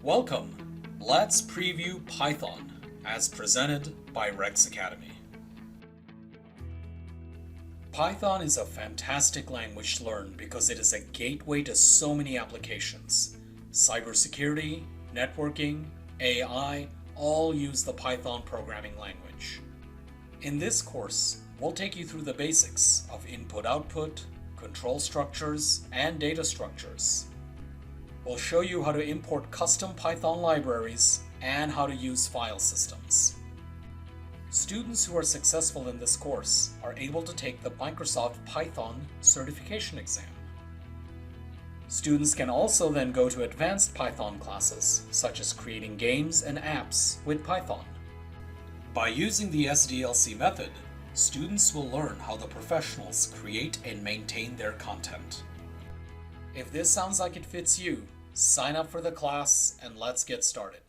Welcome! Let's preview Python as presented by Rex Academy. Python is a fantastic language to learn because it is a gateway to so many applications. Cybersecurity, networking, AI, all use the Python programming language. In this course, we'll take you through the basics of input-output, control structures, and data structures. We'll show you how to import custom Python libraries and how to use file systems. Students who are successful in this course are able to take the Microsoft Python certification exam. Students can also then go to advanced Python classes, such as creating games and apps with Python. By using the SDLC method, students will learn how the professionals create and maintain their content. If this sounds like it fits you, sign up for the class and let's get started.